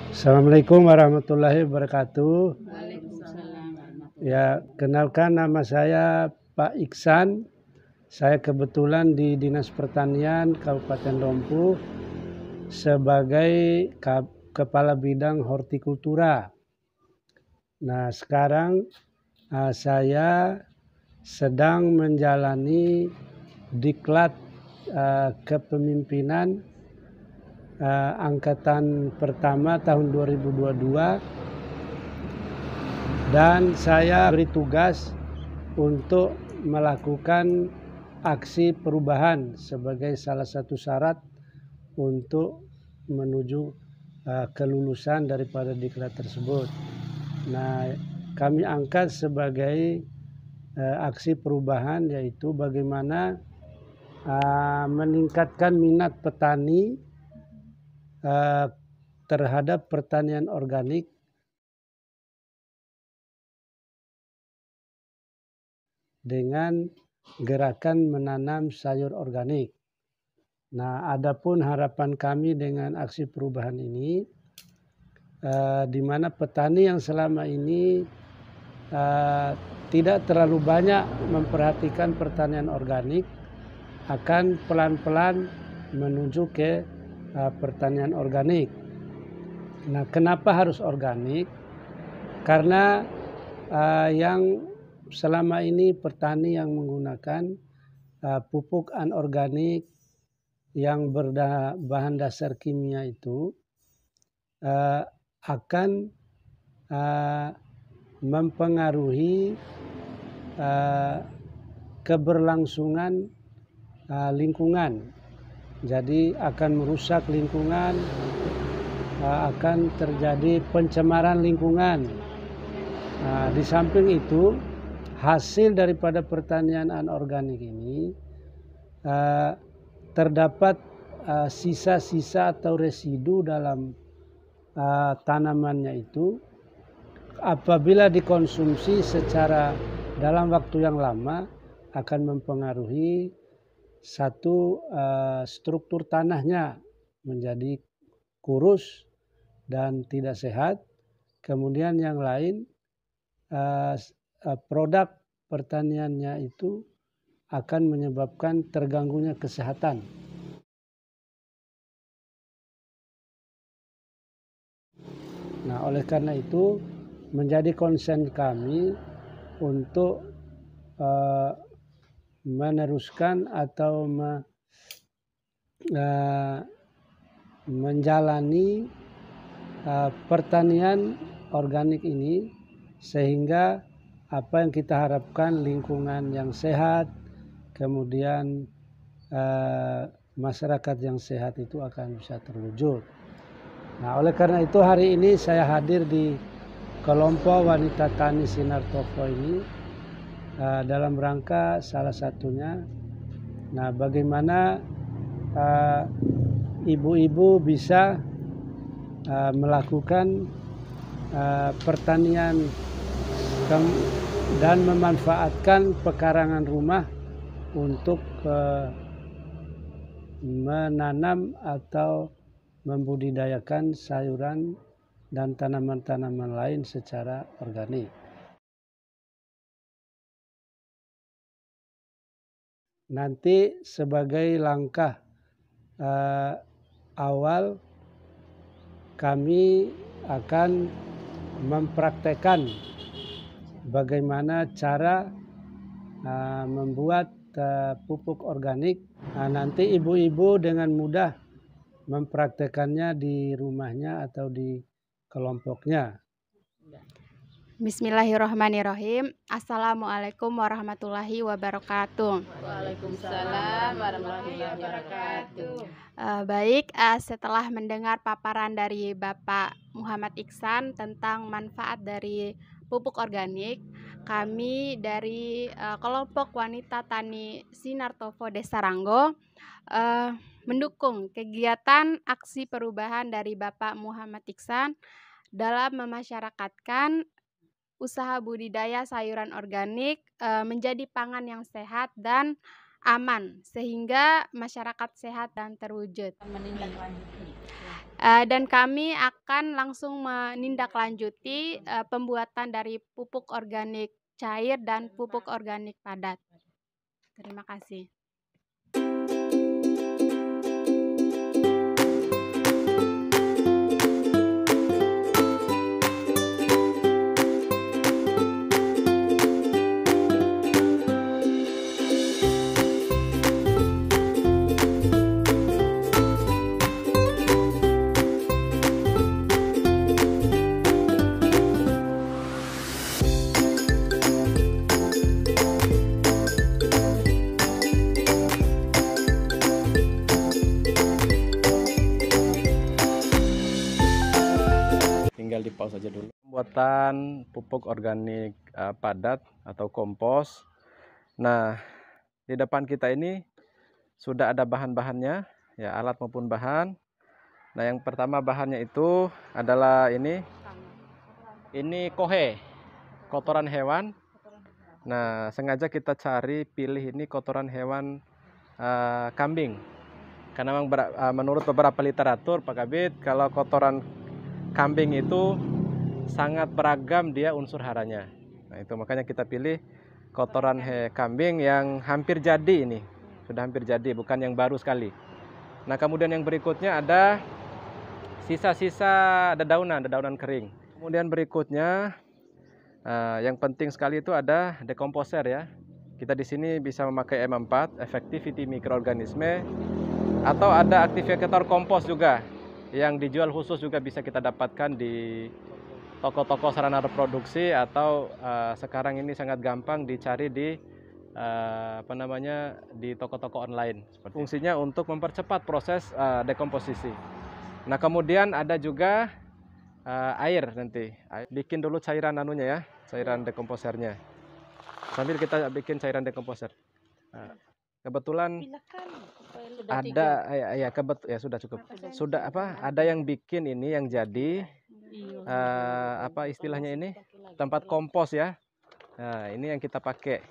Assalamualaikum warahmatullahi wabarakatuh. Waalaikumsalam warahmatullahi Ya, kenalkan nama saya Pak Iksan. Saya kebetulan di Dinas Pertanian Kabupaten Dompu sebagai Kepala Bidang Hortikultura. Nah, sekarang saya sedang menjalani diklat kepemimpinan angkatan pertama tahun 2022, dan saya beri tugas untuk melakukan aksi perubahan sebagai salah satu syarat untuk menuju kelulusan daripada diklat tersebut. Nah, kami angkat sebagai aksi perubahan, yaitu bagaimana meningkatkan minat petani terhadap pertanian organik dengan gerakan menanam sayur organik. Nah, adapun harapan kami dengan aksi perubahan ini, di mana petani yang selama ini tidak terlalu banyak memperhatikan pertanian organik akan pelan-pelan menuju ke pertanian organik. Nah, kenapa harus organik? Karena yang selama ini petani yang menggunakan pupuk anorganik yang berbahan dasar kimia itu akan mempengaruhi keberlangsungan lingkungan. Jadi akan merusak lingkungan, akan terjadi pencemaran lingkungan. Di samping itu, hasil daripada pertanian anorganik ini terdapat sisa-sisa atau residu dalam tanamannya itu. Apabila dikonsumsi secara dalam waktu yang lama akan mempengaruhi satu struktur tanahnya menjadi kurus dan tidak sehat. Kemudian yang lain, produk pertaniannya itu akan menyebabkan terganggunya kesehatan. Nah, oleh karena itu menjadi konsen kami untuk meneruskan atau menjalani pertanian organik ini, sehingga apa yang kita harapkan, lingkungan yang sehat, kemudian masyarakat yang sehat itu akan bisa terwujud. Nah, oleh karena itu hari ini saya hadir di kelompok wanita tani Sinar Tofo ini dalam rangka salah satunya, nah, bagaimana ibu-ibu bisa melakukan pertanian dan memanfaatkan pekarangan rumah untuk menanam atau membudidayakan sayuran dan tanaman-tanaman lain secara organik. Nanti sebagai langkah awal, kami akan mempraktekkan bagaimana cara membuat pupuk organik. Nah, nanti ibu-ibu dengan mudah mempraktekannya di rumahnya atau di kelompoknya. Bismillahirrahmanirrahim. Assalamualaikum warahmatullahi wabarakatuh. Waalaikumsalam warahmatullahi wabarakatuh. Baik, setelah mendengar paparan dari Bapak Muhammad Iksan tentang manfaat dari pupuk organik, kami dari kelompok wanita tani Sinar Tofo Desa Ranggo mendukung kegiatan aksi perubahan dari Bapak Muhammad Iksan dalam memasyarakatkan usaha budidaya sayuran organik menjadi pangan yang sehat dan aman, sehingga masyarakat sehat dan terwujud. Dan kami akan langsung menindaklanjuti pembuatan dari pupuk organik cair dan pupuk organik padat. Terima kasih. Tinggal di pause aja dulu. Pembuatan pupuk organik padat atau kompos. Nah, di depan kita ini sudah ada bahan-bahannya, ya, alat maupun bahan. Nah, yang pertama bahannya itu adalah ini kohe, kotoran hewan. Nah, sengaja kita cari pilih ini kotoran hewan kambing. Karena memang menurut beberapa literatur, Pak Kabid, kalau kotoran kambing itu sangat beragam dia unsur haranya. Nah, itu makanya kita pilih kotoran kambing yang hampir jadi ini. Sudah hampir jadi, bukan yang baru sekali. Nah, kemudian yang berikutnya ada sisa-sisa dedaunan kering. Kemudian berikutnya yang penting sekali itu ada dekomposer, ya. Kita di sini bisa memakai M4, Effectivity Mikroorganisme, atau ada aktifikator kompos juga yang dijual khusus juga bisa kita dapatkan di toko-toko sarana reproduksi atau sekarang ini sangat gampang dicari di di toko-toko online. Fungsinya untuk mempercepat proses dekomposisi. Nah, kemudian ada juga air nanti. Bikin dulu cairan anunya, ya, cairan dekomposernya. Sambil kita bikin cairan dekomposer. Kebetulan ada ya sudah cukup. Sudah ada yang bikin ini yang jadi istilahnya ini tempat kompos, ya. Nah, ini yang kita pakai.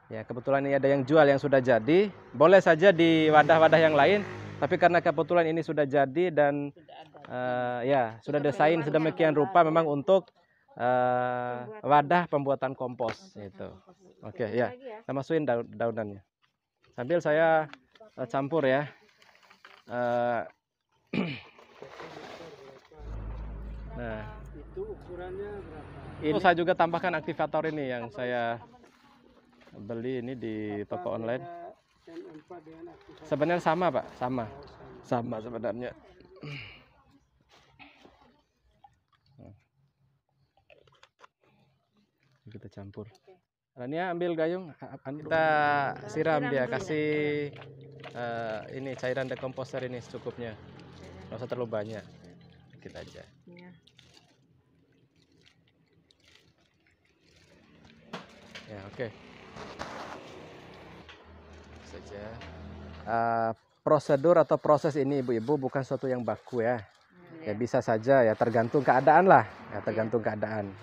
Ya, kebetulan ini ada yang jual yang sudah jadi. Boleh saja di wadah-wadah yang lain, tapi karena kebetulan ini sudah jadi dan sudah desain sedemikian rupa memang untuk wadah pembuatan kompos itu. Oke, ya. Kita masukin daunannya. Sambil saya campur, ya. Nah, Itu ukurannya berapa? ini saya juga tambahkan aktivator ini yang saya beli ini di toko online. M4 dengan aktivator. Sebenarnya sama, Pak, sama sebenarnya. Kita campur. Rania ambil gayung, kita siram dia, kasih ini cairan dekomposer ini secukupnya, nggak usah terlalu banyak, dikit aja. Ya, oke. Saja. Prosedur atau proses ini, ibu-ibu, bukan sesuatu yang baku, ya. Ya bisa saja, ya, tergantung keadaan lah, ya, tergantung keadaan.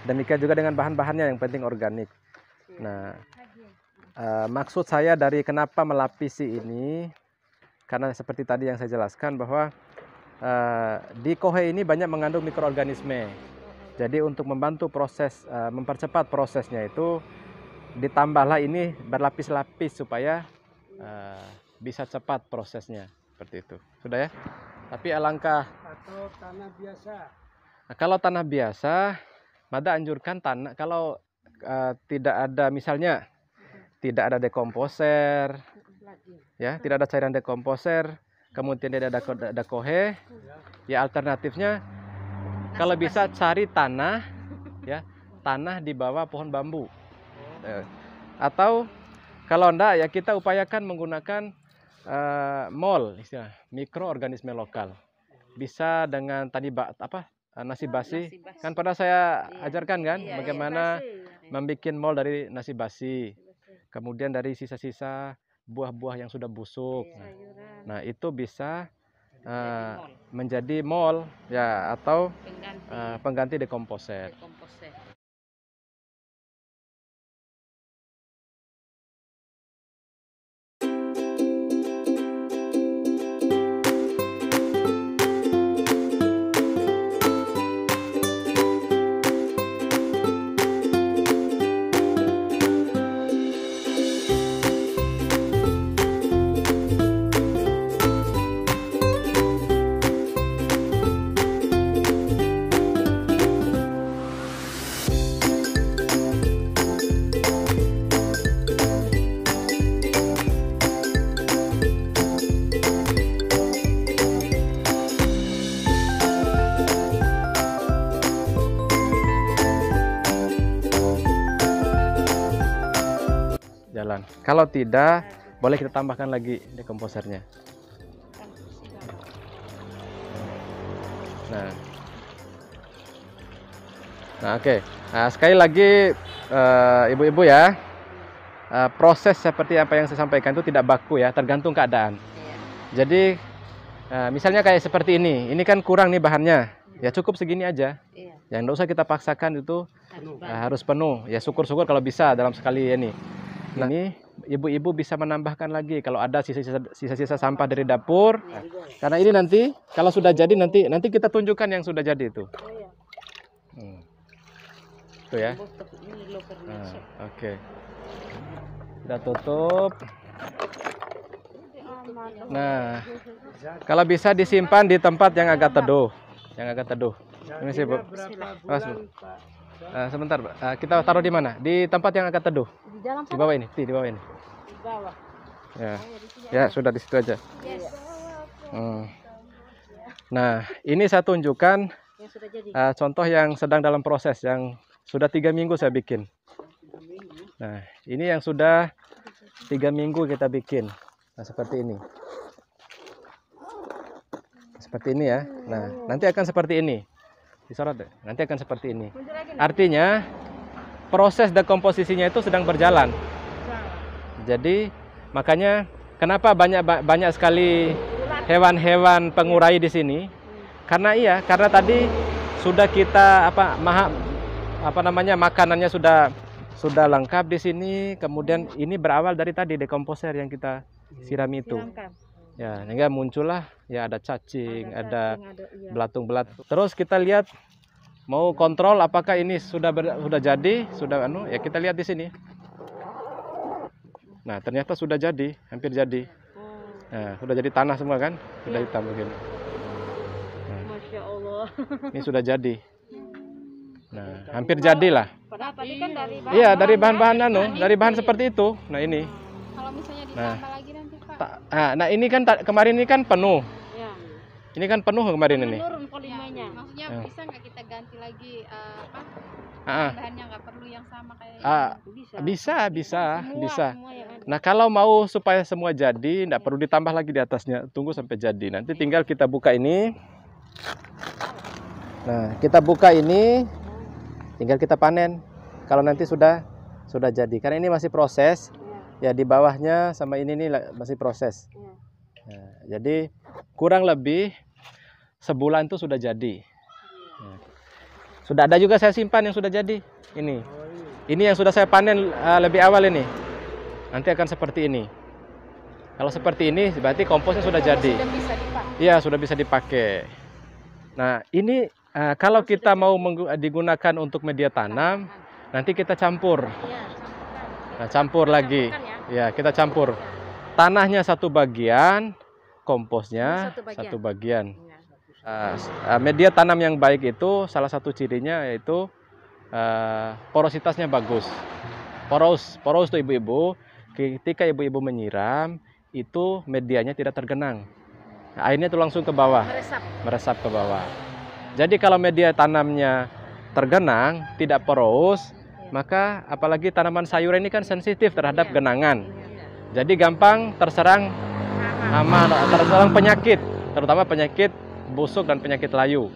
Demikian juga dengan bahan-bahannya, yang penting organik. Nah, maksud saya dari kenapa melapisi ini, karena seperti tadi yang saya jelaskan bahwa di kohe ini banyak mengandung mikroorganisme. Jadi untuk membantu proses, mempercepat prosesnya itu, ditambahlah ini berlapis-lapis supaya bisa cepat prosesnya, seperti itu. Sudah, ya? Tapi alangkah. Atau tanah biasa. Nah, kalau tanah biasa, Mada anjurkan tanah kalau tidak ada, misalnya tidak ada dekomposer, ya, tidak ada cairan dekomposer, kemudian tidak ada kohe, ya, alternatifnya kalau bisa cari tanah, ya, tanah di bawah pohon bambu, atau kalau enggak, ya, kita upayakan menggunakan MOL, istilah mikroorganisme lokal. Bisa dengan tadi nasi basi, kan pada saya ajarkan kan bagaimana membuat MOL dari nasi basi, kemudian dari sisa-sisa buah-buah yang sudah busuk. Nah, itu bisa menjadi MOL, ya, atau pengganti dekomposer. berjalan. Kalau tidak, boleh kita tambahkan lagi dekomposernya. Nah, oke. Nah, sekali lagi ibu-ibu ya, proses seperti apa yang saya sampaikan itu tidak baku ya, tergantung keadaan. Jadi misalnya kayak seperti ini kan kurang nih bahannya, ya cukup segini aja. Yang nggak usah kita paksakan itu harus penuh. Ya syukur-syukur kalau bisa dalam sekali ini. Nah, ini ibu-ibu bisa menambahkan lagi kalau ada sisa-sisa sampah dari dapur. Karena ini nanti kalau sudah jadi nanti kita tunjukkan yang sudah jadi itu. Itu ya. Oke. Kita tutup. Nah, kalau bisa disimpan di tempat yang agak teduh. Ini sih, Bu. Sebentar, kita taruh di mana? Di tempat yang agak teduh. Di bawah ini, di bawah ini. Di bawah. Ya, sudah di situ aja. Nah, ini saya tunjukkan contoh yang sedang dalam proses, yang sudah 3 minggu saya bikin. Nah, ini yang sudah 3 minggu kita bikin. Nah, seperti ini. Seperti ini ya. Nah, nanti akan seperti ini. Disorot deh. Nanti akan seperti ini. Artinya proses dekomposisinya itu sedang berjalan. Jadi makanya kenapa banyak sekali hewan-hewan pengurai di sini? Karena tadi sudah kita makanannya sudah lengkap di sini. Kemudian ini berawal dari tadi dekomposer yang kita sirami itu. Ya, sehingga muncullah ya ada cacing, ada belatung-belatung. Terus kita lihat mau kontrol apakah ini sudah jadi, ya kita lihat di sini. Nah, ternyata sudah jadi, hampir jadi. Nah, sudah jadi tanah semua kan? Sudah hitam begini. Nah, Masya Allah. Ini sudah jadi. Nah, hampir jadilah. Padahal tadi kan dari bahan. Iya, dari bahan-bahan dari bahan seperti itu. Nah, ini. Kalau misalnya ditambah lagi nanti, Pak. Nah, ini kan kemarin ini kan penuh. Ya. Ini kan penuh kemarin ini. Menurun volumenya. Maksudnya bisa nggak kita ganti lagi bahannya, nggak perlu yang sama kayak Bisa. Semua yang ada. Nah, kalau mau supaya semua jadi, nggak perlu ditambah lagi di atasnya. Tunggu sampai jadi. Nanti tinggal kita buka ini. Nah, kita buka ini, tinggal kita panen. Kalau nanti sudah jadi. Karena ini masih proses. Ya, di bawahnya sama ini nih masih proses. Nah, jadi kurang lebih sebulan itu sudah jadi. Nah, sudah ada juga saya simpan yang sudah jadi. Ini yang sudah saya panen lebih awal ini. Nanti akan seperti ini. Kalau seperti ini berarti komposnya sudah jadi. Sudah bisa dipakai. Iya, sudah bisa dipakai. Nah, ini kalau kita mau digunakan untuk media tanam, nanti kita campur. Nah, campur lagi. Ya, kita campur. Tanahnya satu bagian, komposnya satu bagian. Media tanam yang baik itu salah satu cirinya yaitu porositasnya bagus. Poros itu ibu-ibu, ketika ibu-ibu menyiram itu medianya tidak tergenang. Airnya itu langsung ke bawah, meresap ke bawah. Jadi kalau media tanamnya tergenang, tidak poros, maka apalagi tanaman sayuran ini kan sensitif terhadap genangan. Jadi gampang terserang hama, terserang penyakit, terutama penyakit busuk dan penyakit layu.